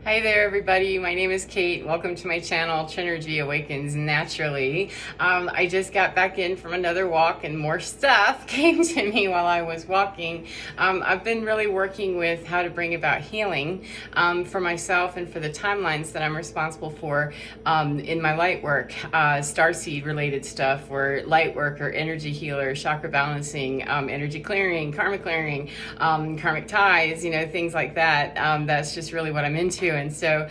Hi there, everybody. My name is Kate. Welcome to my channel, Trinergy Awakens Naturally. I just got back in from another walk and more stuff came to me while I was walking. I've been really working with how to bring about healing for myself and for the timelines that I'm responsible for in my light work, starseed related stuff, or light work or energy healer, chakra balancing, energy clearing, karmic ties, things like that. That's just really what I'm into. And so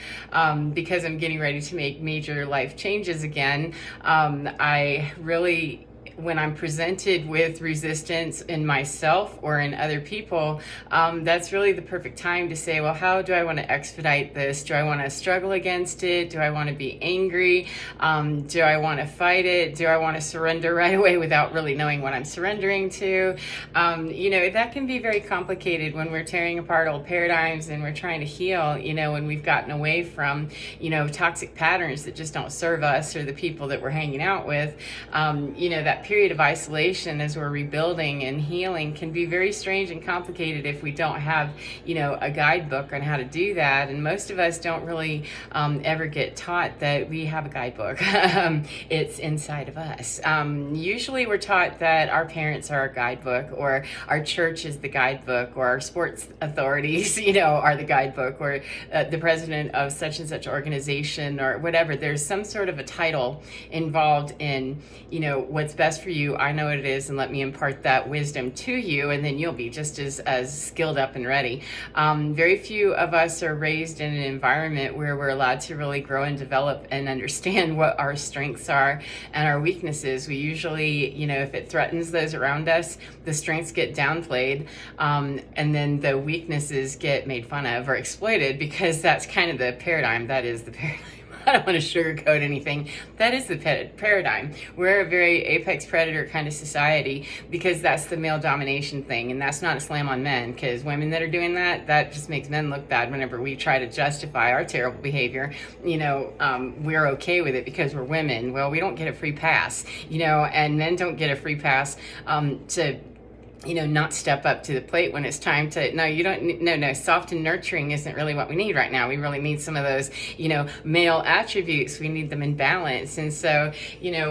because I'm getting ready to make major life changes again, I really, when I'm presented with resistance in myself or in other people, that's really the perfect time to say, well, how do I want to expedite this? Do I want to struggle against it? Do I want to be angry? Do I want to fight it? Do I want to surrender right away without really knowing what I'm surrendering to? That can be very complicated when we're tearing apart old paradigms and we're trying to heal, when we've gotten away from, toxic patterns that just don't serve us or the people that we're hanging out with. That period of isolation as we're rebuilding and healing can be very strange and complicated if we don't have, a guidebook on how to do that. And most of us don't really ever get taught that we have a guidebook. It's inside of us. Usually we're taught that our parents are our guidebook, or our church is the guidebook, or our sports authorities, are the guidebook, or the president of such and such organization, or whatever. There's some sort of a title involved in, what's best for you. I know what it is, and let me impart that wisdom to you, and then you'll be just as skilled up and ready. Very few of us are raised in an environment where we're allowed to really grow and develop and understand what our strengths are and our weaknesses. We usually, if it threatens those around us, the strengths get downplayed, and then the weaknesses get made fun of or exploited, because that's kind of the paradigm. That is the paradigm. I don't want to sugarcoat anything. That is the paradigm. We're a very apex predator kind of society, because that's the male domination thing. And that's not a slam on men, because women that are doing that just makes men look bad whenever we try to justify our terrible behavior. We're okay with it because we're women. Well, we don't get a free pass, and men don't get a free pass to not step up to the plate when it's time to. No, soft and nurturing isn't really what we need right now. We really need some of those, male attributes. We need them in balance. And so,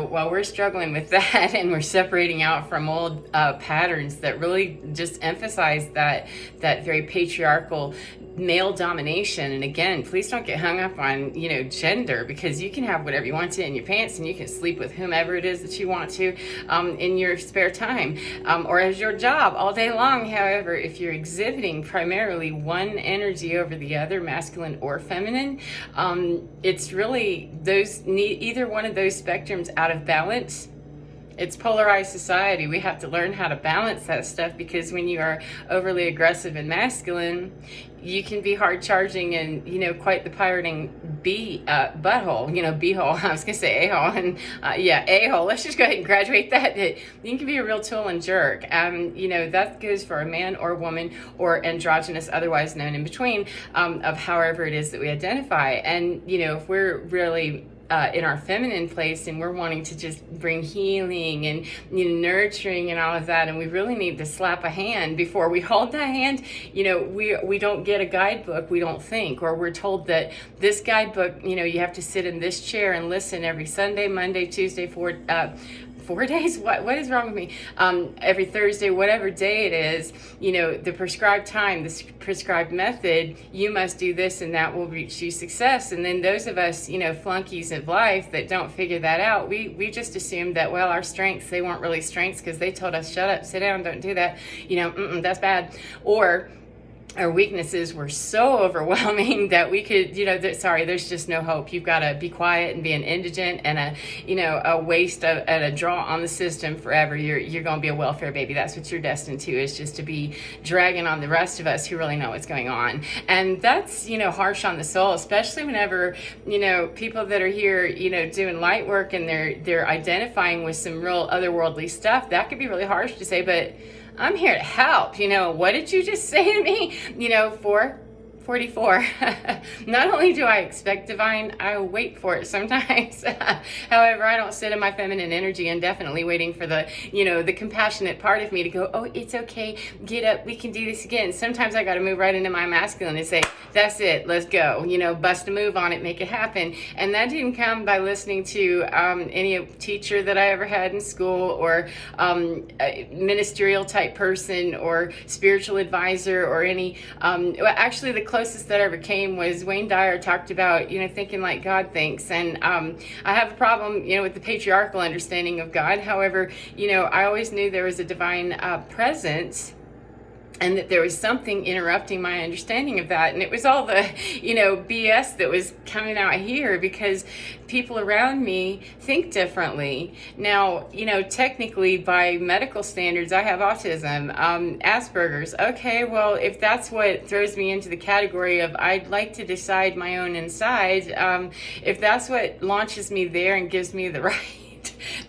while we're struggling with that and we're separating out from old patterns that really just emphasize that very patriarchal male domination. And again, please don't get hung up on, gender, because you can have whatever you want to in your pants, and you can sleep with whomever it is that you want to in your spare time, or as your job all day long. However, if you're exhibiting primarily one energy over the other, masculine or feminine, it's really either one of those spectrums out of balance. It's polarized society. We have to learn how to balance that stuff, because when you are overly aggressive and masculine, you can be hard charging and, quite the pirating butthole, b-hole. I was going to say a-hole. And a-hole. Let's just go ahead and graduate that. You can be a real tool and jerk. That goes for a man or woman or androgynous, otherwise known in between, of however it is that we identify. And, if we're really in our feminine place and we're wanting to just bring healing and nurturing and all of that, and we really need to slap a hand before we hold that hand, we don't get a guidebook, we don't think, or we're told that this guidebook, you have to sit in this chair and listen every Sunday, Monday, Tuesday, 4 days? What is wrong with me? Every Thursday, whatever day it is, the prescribed time, the prescribed method, you must do this and that will reach you success. And then those of us, flunkies of life that don't figure that out, we just assume that, well, our strengths, they weren't really strengths because they told us, shut up, sit down, don't do that, that's bad. Or our weaknesses were so overwhelming that we could, there's just no hope. You've got to be quiet and be an indigent and a waste and a draw on the system forever. You're going to be a welfare baby. That's what you're destined to, is just to be dragging on the rest of us who really know what's going on. And that's, harsh on the soul, especially whenever, people that are here, doing light work and they're identifying with some real otherworldly stuff. That could be really harsh to say, but I'm here to help. What did you just say to me? 44. Not only do I expect divine, I wait for it sometimes. However, I don't sit in my feminine energy and definitely waiting for the, the compassionate part of me to go, oh, it's okay, get up, we can do this again. Sometimes I got to move right into my masculine and say, that's it, let's go, bust a move on it, make it happen. And that didn't come by listening to any teacher that I ever had in school, or a ministerial type person, or spiritual advisor, or any, actually the closest that I ever came was Wayne Dyer talked about, thinking like God thinks. And I have a problem, with the patriarchal understanding of God. However, I always knew there was a divine presence, and that there was something interrupting my understanding of that. And it was all the, BS that was coming out here because people around me think differently. Now, technically by medical standards, I have autism, Asperger's. Okay, well, if that's what throws me into the category of I'd like to decide my own inside, if that's what launches me there and gives me the right,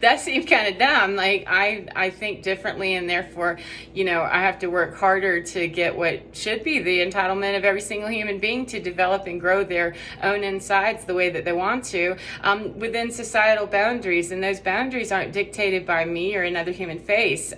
that seemed kind of dumb. Like I think differently, and therefore, I have to work harder to get what should be the entitlement of every single human being to develop and grow their own insides the way that they want to, within societal boundaries. And those boundaries aren't dictated by me or another human face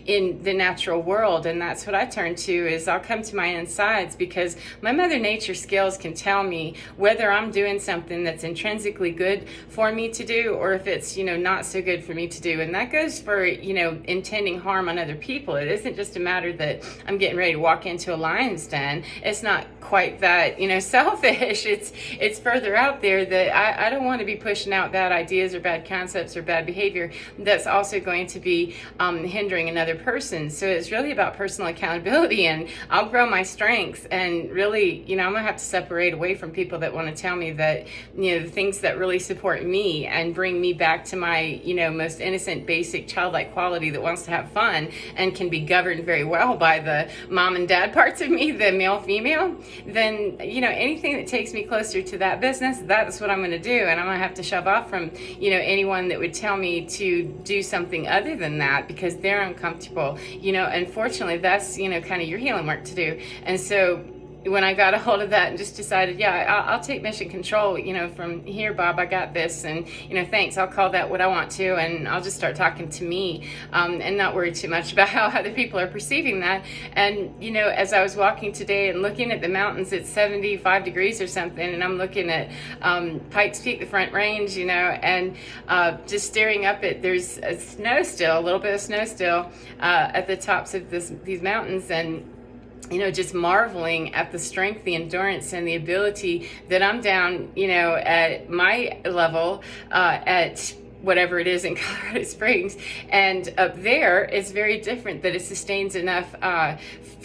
in the natural world. And that's what I turn to, is I'll come to my insides, because my Mother Nature skills can tell me whether I'm doing something that's intrinsically good for me to do, or if it's, not so good for me to do. And that goes for, intending harm on other people. It isn't just a matter that I'm getting ready to walk into a lion's den. It's not quite that, selfish. It's further out there that I don't want to be pushing out bad ideas or bad concepts or bad behavior that's also going to be hindering another person. So it's really about personal accountability, and I'll grow my strengths. And really, I'm gonna have to separate away from people that want to tell me that, the things that really support me and bring me back to my, most innocent, basic, childlike quality that wants to have fun and can be governed very well by the mom and dad parts of me, the male, female, then, anything that takes me closer to that business, that's what I'm going to do. And I'm going to have to shove off from, anyone that would tell me to do something other than that because they're uncomfortable. Unfortunately, that's, kind of your healing work to do. And so when I got a hold of that and just decided, I'll take mission control, from here, Bob, I got this, and, thanks, I'll call that what I want to, and I'll just start talking to me, and not worry too much about how other people are perceiving that. And, as I was walking today and looking at the mountains, it's 75 degrees or something, and I'm looking at Pike's Peak, the Front Range, and just staring up at, there's a little bit of snow still, at the tops of these mountains, and just marveling at the strength, the endurance, and the ability that I'm down, at my level, at whatever it is in Colorado Springs. And up there, it's very different, that it sustains enough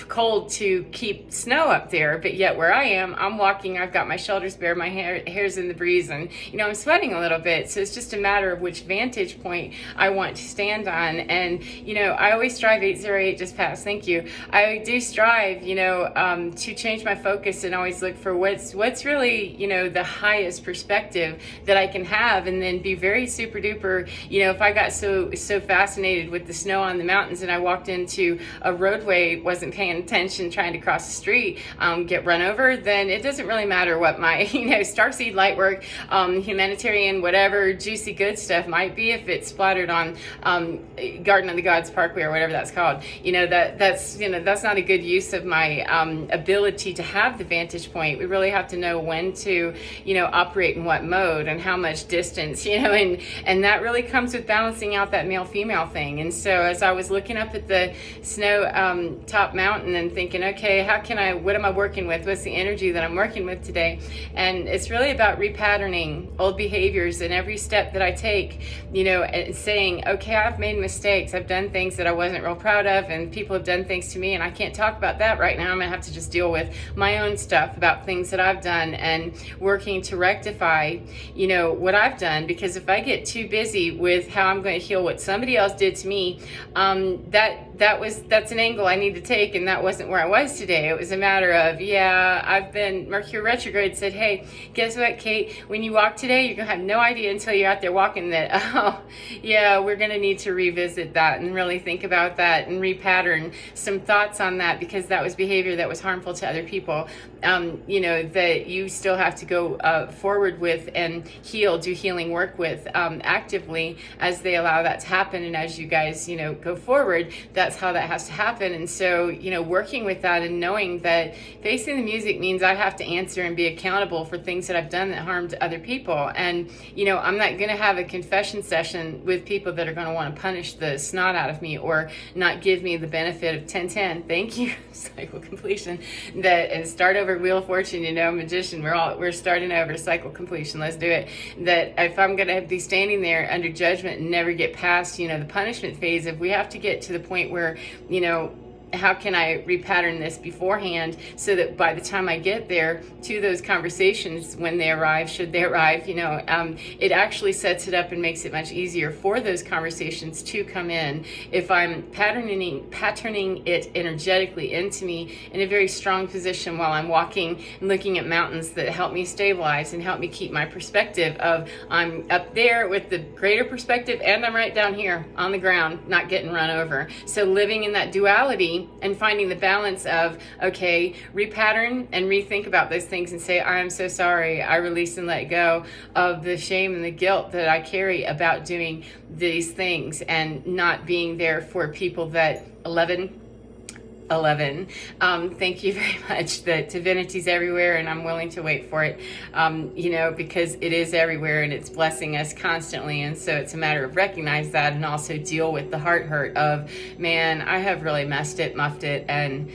cold to keep snow up there. But yet where I am, I'm walking, I've got my shoulders bare, my hair's in the breeze, and, I'm sweating a little bit. So it's just a matter of which vantage point I want to stand on. And, I always strive, 808 just passed, thank you. I do strive, to change my focus and always look for what's really, the highest perspective that I can have, and then be very super duper, if I got so fascinated with the snow on the mountains and I walked into a roadway, wasn't paying attention, trying to cross the street, get run over, then it doesn't really matter what my, starseed light work, humanitarian, whatever juicy good stuff might be, if it's splattered on Garden of the Gods Parkway or whatever that's called. That's not a good use of my ability to have the vantage point. We really have to know when to, operate in what mode and how much distance, and that really comes with balancing out that male-female thing. And so as I was looking up at the snow top mountain and thinking, okay, what am I working with? What's the energy that I'm working with today? And it's really about repatterning old behaviors in every step that I take, and saying, okay, I've made mistakes. I've done things that I wasn't real proud of, and people have done things to me, and I can't talk about that right now. I'm gonna have to just deal with my own stuff about things that I've done and working to rectify, what I've done. Because if I get too busy with how I'm going to heal what somebody else did to me, that's an angle I need to take, and that wasn't where I was today. It was a matter of, Mercury retrograde said, hey, guess what, Kate, when you walk today, you're gonna have no idea until you're out there walking that, we're gonna need to revisit that and really think about that and repattern some thoughts on that, because that was behavior that was harmful to other people. that you still have to go forward with and do healing work with actively as they allow that to happen. And as you guys, go forward, that's how that has to happen. And so, working with that and knowing that facing the music means I have to answer and be accountable for things that I've done that harmed other people. And, I'm not going to have a confession session with people that are going to want to punish the snot out of me or not give me the benefit of 1010. Thank you, cycle completion. And start over Wheel of Fortune, magician. We're starting over, cycle completion. Let's do it. That if I'm going to be standing there under judgment and never get past, the punishment phase, if we have to get to the point where, how can I repattern this beforehand so that by the time I get there to those conversations, when they arrive, should they arrive, it actually sets it up and makes it much easier for those conversations to come in. If I'm patterning it energetically into me in a very strong position while I'm walking and looking at mountains that help me stabilize and help me keep my perspective of I'm up there with the greater perspective and I'm right down here on the ground, not getting run over. So living in that duality and finding the balance of, okay, repattern and rethink about those things and say, I am so sorry. I release and let go of the shame and the guilt that I carry about doing these things and not being there for people that 11. Thank you very much. That divinity's everywhere and I'm willing to wait for it, because it is everywhere and it's blessing us constantly. And so it's a matter of recognize that and also deal with the heart hurt of, man, I have really muffed it and,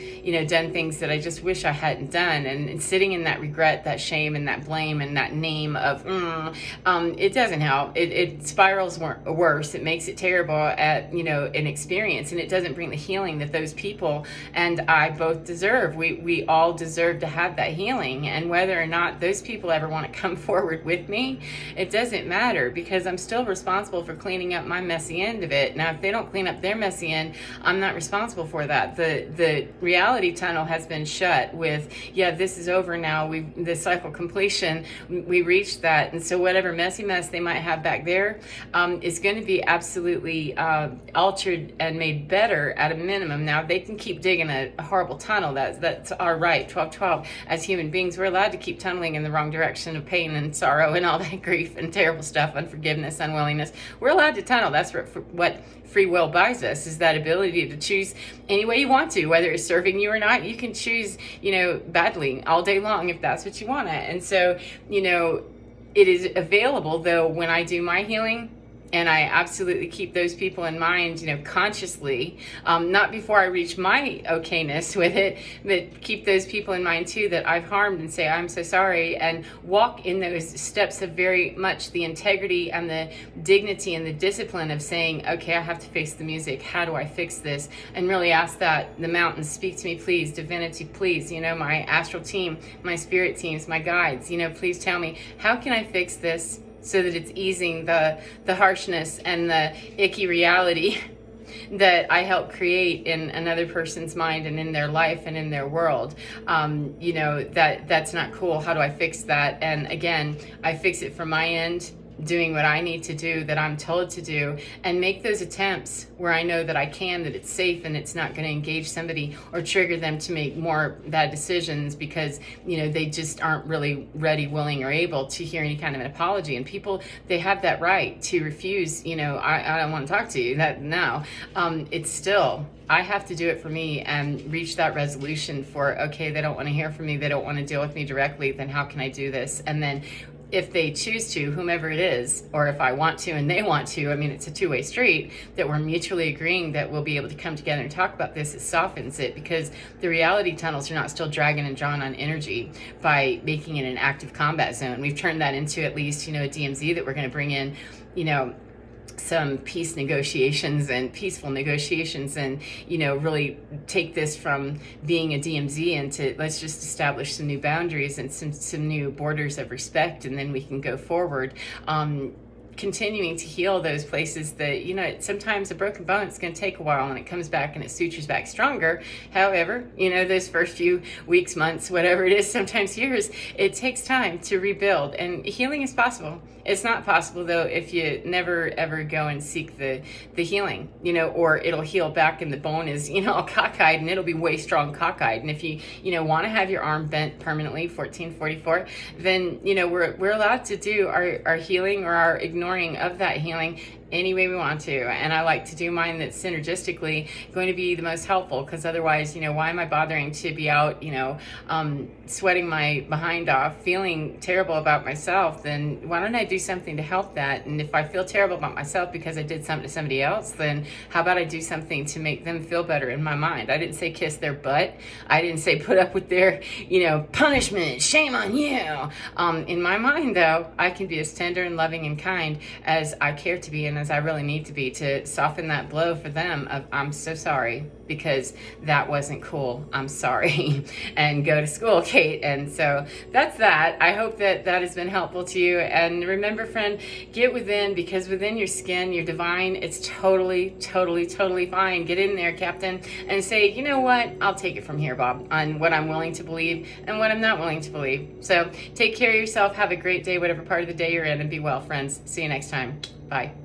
done things that I just wish I hadn't done. And sitting in that regret, that shame and that blame and that name of, it doesn't help. It spirals worse. It makes it terrible at, an experience, and it doesn't bring the healing that those people and I both deserve. We all deserve to have that healing, and whether or not those people ever want to come forward with me, it doesn't matter, because I'm still responsible for cleaning up my messy end of it. Now, if they don't clean up their messy end, I'm not responsible for that. The reality tunnel has been shut with, this is over now. The cycle completion, we reached that, and so whatever messy mess they might have back there is going to be absolutely altered and made better at a minimum. Now, they can keep digging a horrible tunnel. That's our right. 1212. As human beings, we're allowed to keep tunneling in the wrong direction of pain and sorrow and all that grief and terrible stuff, unforgiveness, unwillingness. We're allowed to tunnel. That's what free will buys us, is that ability to choose any way you want to, whether it's serving you or not. You can choose, badly all day long if that's what you want to. And so, it is available, though, when I do my healing. And I absolutely keep those people in mind, consciously, not before I reach my okayness with it, but keep those people in mind too that I've harmed and say, I'm so sorry, and walk in those steps of very much the integrity and the dignity and the discipline of saying, okay, I have to face the music. How do I fix this? And really ask that the mountains, speak to me, please. Divinity, please. My astral team, my spirit teams, my guides, please tell me, how can I fix this so that it's easing the harshness and the icky reality that I help create in another person's mind and in their life and in their world. That's not cool. How do I fix that? And again, I fix it from my end, doing what I need to do, that I'm told to do, and make those attempts where I know that I can, that it's safe and it's not going to engage somebody or trigger them to make more bad decisions because, they just aren't really ready, willing, or able to hear any kind of an apology. And people, they have that right to refuse, I don't want to talk to you, that now. It's still, I have to do it for me and reach that resolution for, okay, they don't want to hear from me, they don't want to deal with me directly, then how can I do this? And then if they choose to, whomever it is, or if I want to and they want to, it's a two-way street, that we're mutually agreeing that we'll be able to come together and talk about this. It softens it, because the reality tunnels are not still dragging and drawing on energy by making it an active combat zone. We've turned that into at least, a DMZ that we're going to bring in, some peace negotiations and peaceful negotiations, and really take this from being a DMZ into, let's just establish some new boundaries and some new borders of respect, and then we can go forward. continuing to heal those places that, you know, sometimes a broken bone, it's going to take a while and it comes back and it sutures back stronger. However, you know, those first few weeks, months, whatever it is, sometimes years, it takes time to rebuild, and healing is possible. It's not possible though if you never ever go and seek the healing, you know, or it'll heal back and the bone is, you know, all cockeyed, and it'll be way strong cockeyed. And if you know, want to have your arm bent permanently, 1444, then, you know, we're allowed to do our healing or our ignoring of that healing any way we want to. And I like to do mine that's synergistically going to be the most helpful, because otherwise, you know, why am I bothering to be out, you know, sweating my behind off, feeling terrible about myself? Then why don't I do something to help that? And if I feel terrible about myself because I did something to somebody else, then how about I do something to make them feel better in my mind? I didn't say kiss their butt. I didn't say put up with their, you know, punishment, shame on you. In my mind though, I can be as tender and loving and kind as I care to be, and as I really need to be, to soften that blow for them of, I'm so sorry because that wasn't cool, I'm sorry, and go to school, Kate. And so that's that. I hope that that has been helpful to you. And remember, friend, get within, because within your skin, you're divine. It's totally, totally, totally fine. Get in there, Captain, and say, you know what, I'll take it from here, Bob, on what I'm willing to believe and what I'm not willing to believe. So take care of yourself. Have a great day, whatever part of the day you're in, and be well, friends. See you next time. Bye.